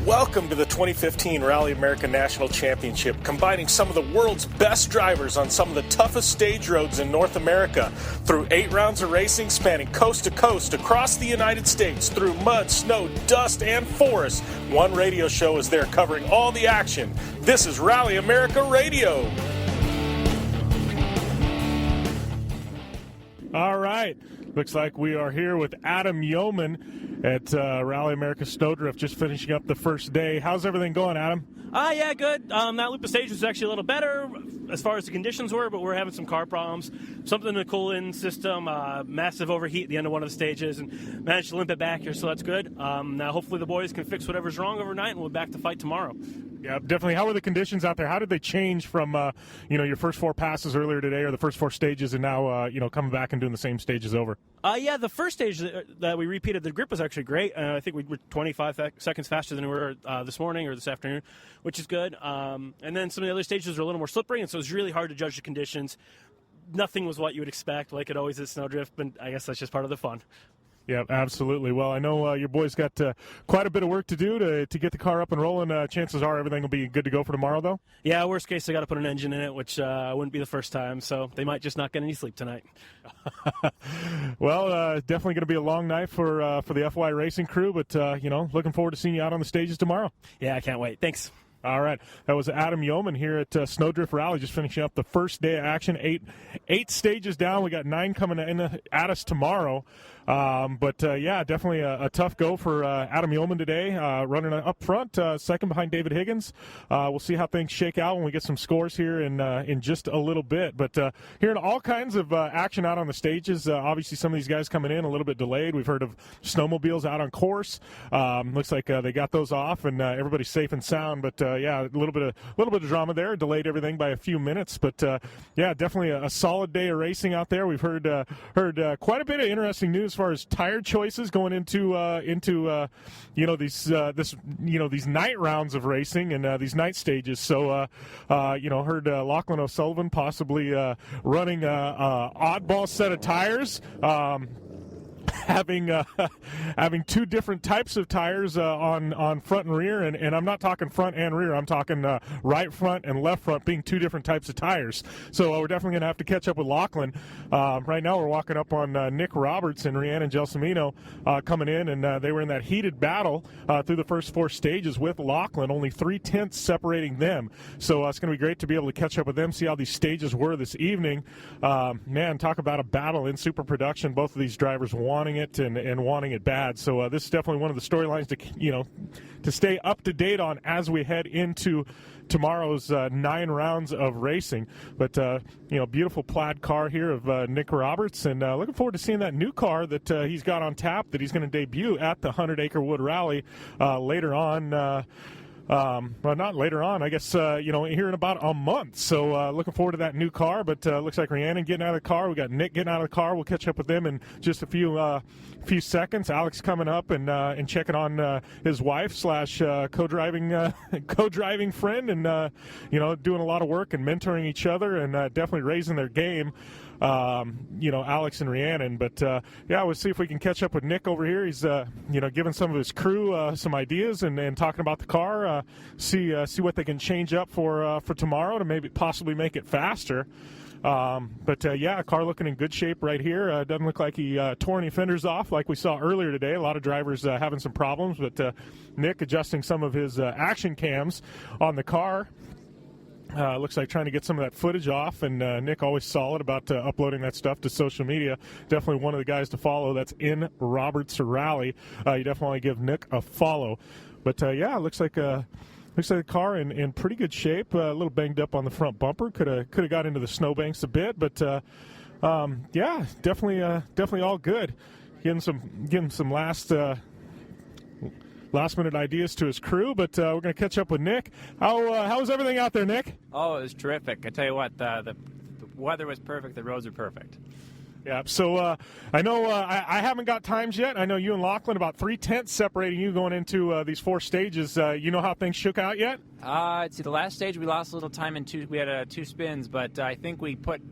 Welcome to the 2015 Rally America National Championship, combining some of the world's best drivers on some of the toughest stage roads in North America. Through 8 rounds of racing spanning coast to coast across the United States, through mud, snow, dust, and forest, one radio show is there covering all the action. This is Rally America Radio. All right. Looks like we are here with Adam Yeoman at Rally America SnoDrift, just finishing up the first day. How's everything going, Adam? Yeah, good. That loop of stage was actually a little better as far as the conditions were, but we're having some car problems. Something in the cooling system, massive overheat at the end of one of the stages, and managed to limp it back here, so that's good. Now hopefully the boys can fix whatever's wrong overnight, and we're back to fight tomorrow. Yeah, definitely. How are the conditions out there? How did they change from, your first 4 passes earlier today, or the first 4 stages, and now, coming back and doing the same stages over? Yeah, the first stage that we repeated, the grip was actually great. I think we were 25 seconds faster than we were this morning or this afternoon, which is good. And then some of the other stages were a little more slippery, and so it was really hard to judge the conditions. Nothing was what you would expect, like it always is SnoDrift, but I guess that's just part of the fun. Yeah, absolutely. Well, I know your boys got quite a bit of work to do to get the car up and rolling. Chances are everything will be good to go for tomorrow, though? Yeah, worst case, they got to put an engine in it, which wouldn't be the first time, so they might just not get any sleep tonight. Well, definitely going to be a long night for the FY racing crew, but, looking forward to seeing you out on the stages tomorrow. Yeah, I can't wait. Thanks. All right. That was Adam Yeoman here at SnoDrift Rally, just finishing up the first day of action. Eight stages down. We got 9 coming at us tomorrow. Definitely a tough go for Adam Yeoman today, running up front, second behind David Higgins. We'll see how things shake out when we get some scores here in just a little bit. But hearing all kinds of action out on the stages. Obviously, some of these guys coming in a little bit delayed. We've heard of snowmobiles out on course. Looks like they got those off, and everybody's safe and sound. But a little bit of drama there. Delayed everything by a few minutes. But definitely a solid day of racing out there. We've heard quite a bit of interesting news as far as tire choices going into these night rounds of racing and these night stages. So heard Lachlan O'Sullivan possibly running oddball set of tires. Having 2 different types of tires on front and rear, and I'm not talking front and rear. I'm talking right front and left front being 2 different types of tires. So we're definitely going to have to catch up with Lachlan. Right now we're walking up on Nick Roberts and Rhiannon Gelsomino coming in, and they were in that heated battle through the first 4 stages with Lachlan, only 3/10 separating them. So it's going to be great to be able to catch up with them, see how these stages were this evening. Man, talk about a battle in super production. Both of these drivers wanting it and wanting it bad. So this is definitely one of the storylines to stay up to date on as we head into tomorrow's 9 rounds of racing. But beautiful plaid car here of Nick Roberts, and looking forward to seeing that new car that he's got on tap that he's going to debut at the 100 Acre Wood Rally later on. Well, not later on, I guess, here in about a month. So looking forward to that new car, but looks like Rhiannon getting out of the car. We got Nick getting out of the car. We'll catch up with them in just a few seconds. Alex coming up and checking on his wife / co-driving friend, and, doing a lot of work and mentoring each other and definitely raising their game. Alex and Rhiannon. But, we'll see if we can catch up with Nick over here. He's, giving some of his crew some ideas and talking about the car, see what they can change up for tomorrow to maybe possibly make it faster. A car looking in good shape right here. Doesn't look like he tore any fenders off like we saw earlier today. A lot of drivers having some problems, but Nick adjusting some of his action cams on the car. Looks like trying to get some of that footage off, and Nick always solid about uploading that stuff to social media. Definitely one of the guys to follow. That's in Roberts Rally. You definitely want to give Nick a follow. But looks like the car in pretty good shape. A little banged up on the front bumper. Could have got into the snowbanks a bit, but definitely all good. Getting some last minute ideas to his crew, but we're going to catch up with Nick. How was everything out there, Nick? Oh, it was terrific. I tell you what, the weather was perfect. The roads were perfect. Yeah, so I know I haven't got times yet. I know you and Lachlan, about 3/10 separating you going into these 4 stages. You know how things shook out yet? The last stage we lost a little time in 2. We had 2 spins, but I think we put,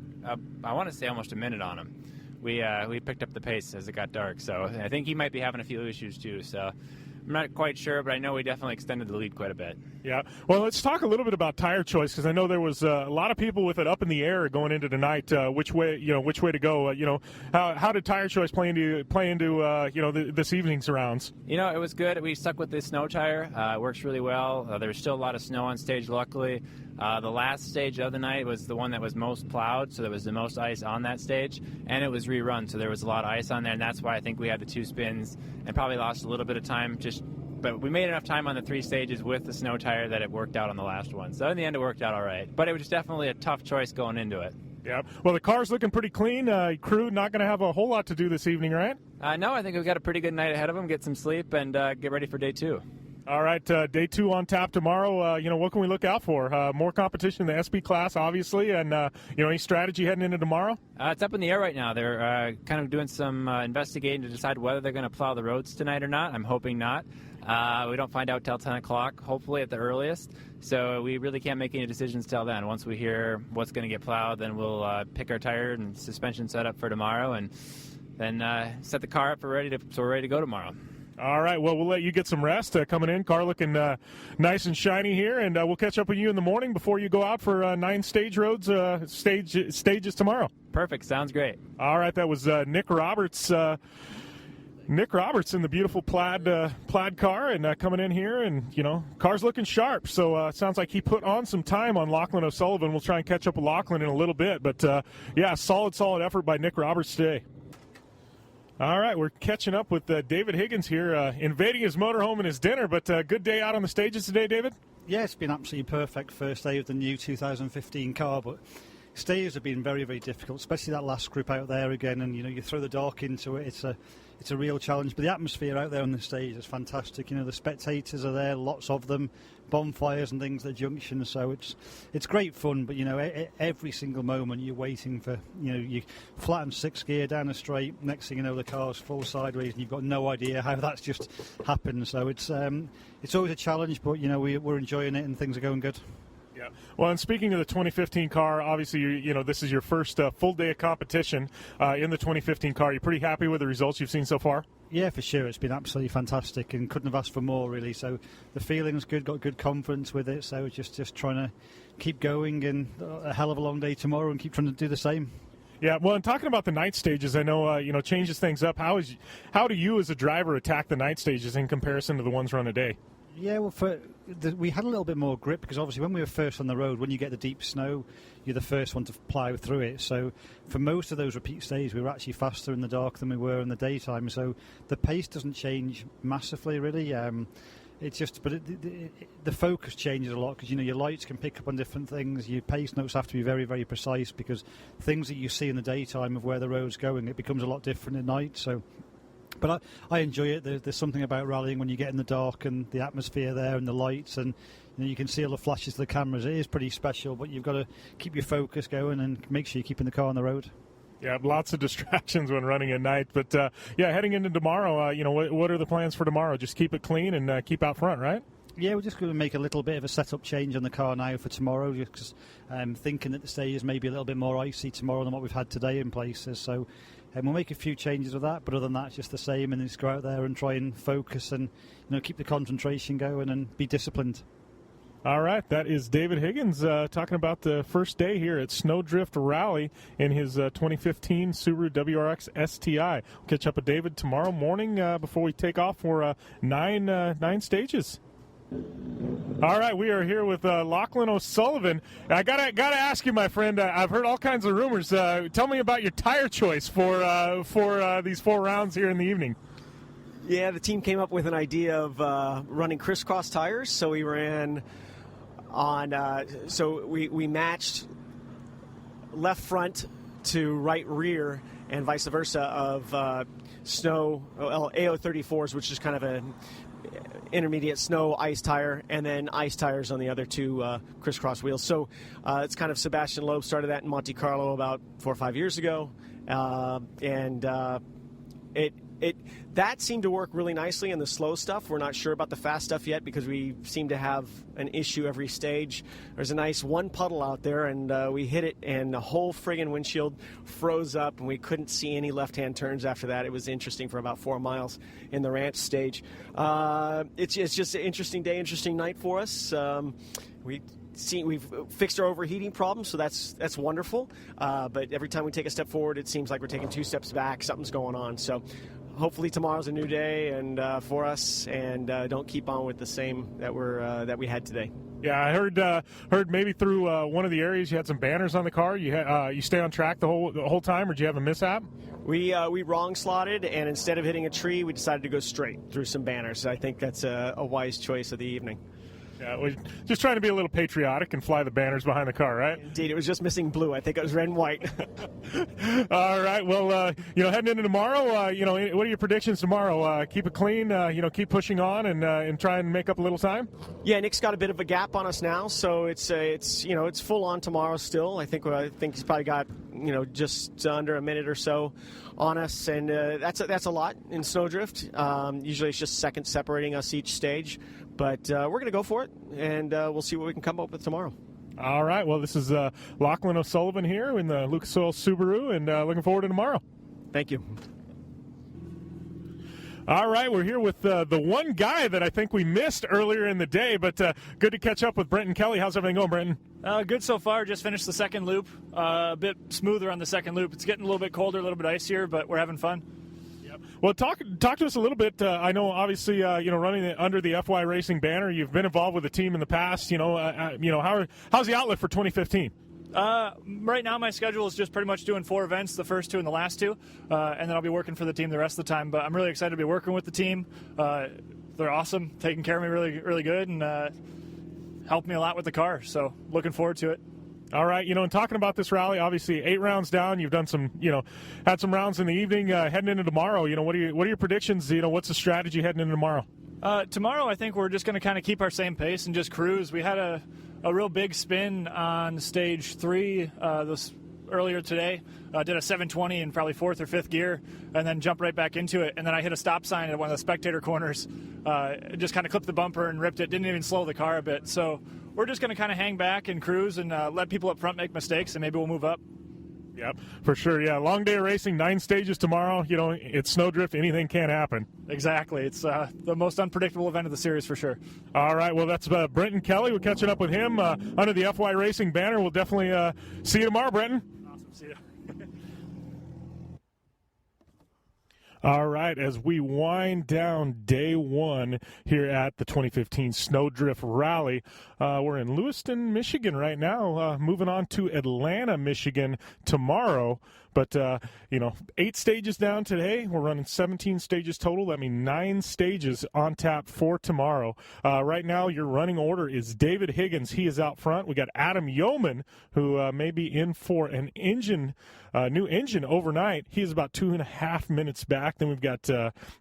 I want to say almost a minute on him. We picked up the pace as it got dark, so I think he might be having a few issues too. So I'm not quite sure, but I know we definitely extended the lead quite a bit. Yeah. Well, let's talk a little bit about tire choice, because I know there was a lot of people with it up in the air going into tonight. Which way to go? How did tire choice play into this evening's rounds? It was good. We stuck with the snow tire. It works really well. There's still a lot of snow on stage, luckily. The last stage of the night was the one that was most plowed, so there was the most ice on that stage, and it was rerun, so there was a lot of ice on there, and that's why I think we had the 2 spins and probably lost a little bit of time. But we made enough time on the 3 stages with the snow tire that it worked out on the last one. So in the end, it worked out all right. But it was definitely a tough choice going into it. Yeah. Well, the car's looking pretty clean. Crew not going to have a whole lot to do this evening, right? No, I think we've got a pretty good night ahead of them. Get some sleep and get ready for day 2. All right, day 2 on tap tomorrow. What can we look out for? More competition in the SB class, obviously, and any strategy heading into tomorrow? It's up in the air right now. They're kind of doing some investigating to decide whether they're going to plow the roads tonight or not. I'm hoping not. We don't find out till 10 o'clock, hopefully at the earliest. So we really can't make any decisions till then. Once we hear what's going to get plowed, then we'll pick our tire and suspension setup for tomorrow, and then set the car up so we're ready to go tomorrow. All right, well, we'll let you get some rest coming in. Car looking nice and shiny here, and we'll catch up with you in the morning before you go out for 9 stages tomorrow. Perfect. Sounds great. All right, that was Nick Roberts. Nick Roberts in the beautiful plaid car, and coming in here, and car's looking sharp. So it sounds like he put on some time on Lachlan O'Sullivan. We'll try and catch up with Lachlan in a little bit, but solid effort by Nick Roberts today. All right, we're catching up with David Higgins here, invading his motorhome and his dinner, but good day out on the stages today, David? Yeah, it's been absolutely perfect first day of the new 2015 car, but stages have been very, very difficult, especially that last group out there again, and you throw the dark into it, it's a real challenge, but the atmosphere out there on the stage is fantastic. The spectators are there, lots of them, bonfires and things at the junction, so it's great fun, but every single moment you're waiting for, you flatten 6th gear down a straight, next thing you know the car's full sideways and you've got no idea how that's just happened, so it's always a challenge, but we're enjoying it and things are going good. Yeah. Well, and speaking of the 2015 car, obviously, this is your first full day of competition in the 2015 car. You're pretty happy with the results you've seen so far? Yeah, for sure. It's been absolutely fantastic and couldn't have asked for more, really. So the feeling's good, got good confidence with it. So just trying to keep going, and a hell of a long day tomorrow, and keep trying to do the same. Yeah, well, and talking about the night stages, I know, changes things up. How do you as a driver attack the night stages in comparison to the ones run a day? Yeah, well, we had a little bit more grip because obviously when we were first on the road, when you get the deep snow, you're the first one to plough through it. So for most of those repeat stages, we were actually faster in the dark than we were in the daytime. So the pace doesn't change massively, really. It's just, but the focus changes a lot because your lights can pick up on different things. Your pace notes have to be very, very precise because things that you see in the daytime of where the road's going, it becomes a lot different at night. So. But I enjoy it. There's something about rallying when you get in the dark and the atmosphere there and the lights, and you can see all the flashes of the cameras. It is pretty special, but you've got to keep your focus going and make sure you're keeping the car on the road. Yeah, lots of distractions when running at night. But, heading into tomorrow, what are the plans for tomorrow? Just keep it clean and keep out front, right? Yeah, we're just going to make a little bit of a setup change on the car now for tomorrow, just because I'm thinking that the stage is maybe a little bit more icy tomorrow than what we've had today in places. So we'll make a few changes with that, but other than that, it's just the same, and just go out there and try and focus and keep the concentration going and be disciplined. All right, that is David Higgins talking about the first day here at SnoDrift Rally in his 2015 Subaru WRX STI. We'll catch up with David tomorrow morning before we take off for nine stages. All right, we are here with Lachlan O'Sullivan. I gotta ask you, my friend. I've heard all kinds of rumors. Tell me about your tire choice for these 4 rounds here in the evening. Yeah, the team came up with an idea of running crisscross tires. So we ran on. So we matched left front to right rear and vice versa of snow AO34s, which is kind of an intermediate snow ice tire, and then ice tires on the other 2 crisscross wheels. So it's kind of Sebastian Loeb started that in Monte Carlo about 4 or 5 years ago, and it that seemed to work really nicely in the slow stuff. We're not sure about the fast stuff yet because we seem to have an issue every stage. There's a nice one puddle out there, and we hit it, and the whole friggin' windshield froze up, and we couldn't see any left-hand turns after that. It was interesting for about 4 miles in the ranch stage. It's just an interesting day, interesting night for us. We've fixed our overheating problem, so that's wonderful. But every time we take a step forward, it seems like we're taking 2 steps back. Something's going on. So hopefully tomorrow's a new day and for us, and don't keep on with the same that we had today. Yeah, I heard maybe through one of the areas you had some banners on the car. You stay on track the whole time, or did you have a mishap? We wrong slotted, and instead of hitting a tree, we decided to go straight through some banners. I think that's a wise choice of the evening. Yeah, we're just trying to be a little patriotic and fly the banners behind the car, right? Indeed, it was just missing blue. I think it was red and white. All right. Well, heading into tomorrow, what are your predictions tomorrow? Keep it clean. Keep pushing on and try and make up a little time. Yeah, Nick's got a bit of a gap on us now, so it's full on tomorrow still. I think he's probably got just under a minute or so on us, and that's a lot in snowdrift. Usually it's just seconds separating us each stage. But we're going to go for it, and we'll see what we can come up with tomorrow. All right. Well, this is Lachlan O'Sullivan here in the Lucas Oil Subaru, and looking forward to tomorrow. Thank you. All right, we're here with the one guy that I think we missed earlier in the day, but good to catch up with Brenton Kelly. How's everything going, Brenton? Good so far. Just finished the second loop. A bit smoother on the second loop. It's getting a little bit colder, a little bit icier, but we're having fun. Well, talk to us a little bit. I know, obviously, running under the FY Racing banner, you've been involved with the team in the past. How's the outlook for 2015? Right now, my schedule is just pretty much doing 4 events, the first 2 and the last 2, and then I'll be working for the team the rest of the time. But I'm really excited to be working with the team. They're awesome, taking care of me really, really good, and helped me a lot with the car. So looking forward to it. All right, and talking about this rally, obviously 8 rounds down. You've done some, had some rounds in the evening. Heading into tomorrow, what are your predictions? What's the strategy heading into tomorrow? Tomorrow, I think we're just going to kind of keep our same pace and just cruise. We had a real big spin on stage 3 earlier today. Did a 720 in probably 4th or 5th gear, and then jumped right back into it. And then I hit a stop sign at one of the spectator corners. Just kind of clipped the bumper and ripped it. Didn't even slow the car a bit. So we're just going to kind of hang back and cruise and let people up front make mistakes, and maybe we'll move up. Yep, for sure. Yeah, long day of racing, 9 stages tomorrow. It's snowdrift. Anything can happen. Exactly. It's the most unpredictable event of the series for sure. All right. Well, that's Brenton Kelly. We're catching up with him under the FY Racing banner. We'll definitely see you tomorrow, Brenton. Awesome. See you. All right, as we wind down day 1 here at the 2015 Snowdrift Rally, we're in Lewiston, Michigan right now, moving on to Atlanta, Michigan tomorrow. But, 8 stages down today. We're running 17 stages total. That means 9 stages on tap for tomorrow. Right now, your running order is David Higgins. He is out front. We got Adam Yeoman, who may be in for an new engine overnight. He is about 2.5 minutes back. Then we've got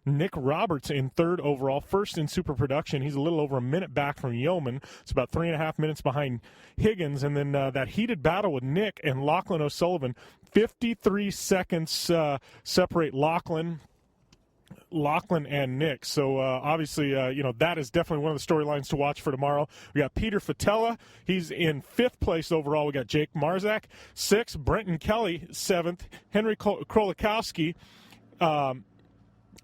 Nick Roberts in 3rd overall, 1st in super production. He's a little over a minute back from Yeoman. It's about 3.5 minutes behind Higgins. And then that heated battle with Nick and Lachlan O'Sullivan, 53 seconds separate Lachlan and Nick. So obviously, that is definitely one of the storylines to watch for tomorrow. We got Peter Fatella. He's in 5th place overall. We got Jake Marzak, 6th. Brenton Kelly, 7th. Henry Krolikowski,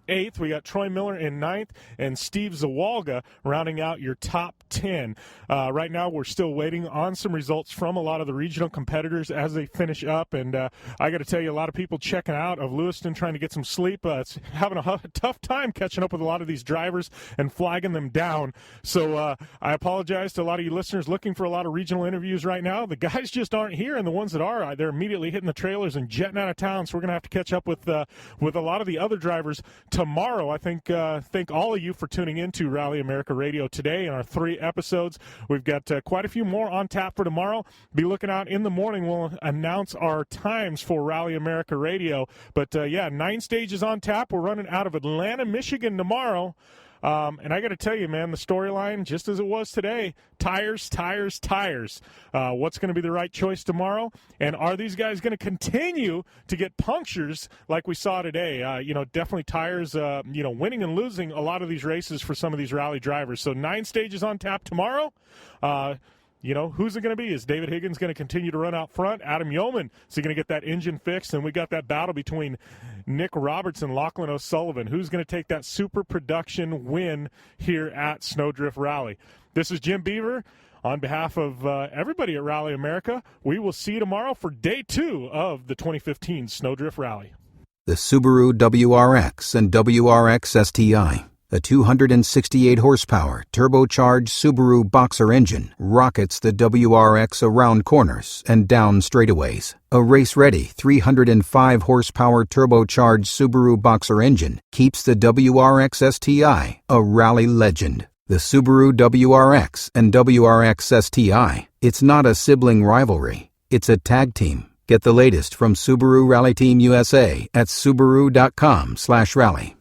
8th. We got Troy Miller in 9th, and Steve Zawalga rounding out your top 10. Right now, we're still waiting on some results from a lot of the regional competitors as they finish up, and I got to tell you, a lot of people checking out of Lewiston trying to get some sleep. It's having a tough time catching up with a lot of these drivers and flagging them down. So I apologize to a lot of you listeners looking for a lot of regional interviews right now. The guys just aren't here, and the ones that are, they're immediately hitting the trailers and jetting out of town, so we're going to have to catch up with a lot of the other drivers tomorrow. I thank all of you for tuning in to Rally America Radio today in our 3 episodes. We've got quite a few more on tap for tomorrow. Be looking out in the morning. We'll announce our times for Rally America Radio. But 9 stages on tap. We're running out of Atlanta, Michigan tomorrow. And I got to tell you, man, the storyline, just as it was today, tires, tires, tires. What's going to be the right choice tomorrow? And are these guys going to continue to get punctures like we saw today? Definitely tires, winning and losing a lot of these races for some of these rally drivers. So 9 stages on tap tomorrow. Who's it going to be? Is David Higgins going to continue to run out front? Adam Yeoman, is he going to get that engine fixed? And we got that battle between Nick Roberts and Lachlan O'Sullivan. Who's going to take that super production win here at Snowdrift Rally? This is Jim Beaver. On behalf of everybody at Rally America, we will see you tomorrow for day 2 of the 2015 Snowdrift Rally. The Subaru WRX and WRX STI. A 268-horsepower, turbocharged Subaru Boxer engine rockets the WRX around corners and down straightaways. A race-ready 305-horsepower turbocharged Subaru Boxer engine keeps the WRX STI a rally legend. The Subaru WRX and WRX STI. It's not a sibling rivalry. It's a tag team. Get the latest from Subaru Rally Team USA at Subaru.com/rally.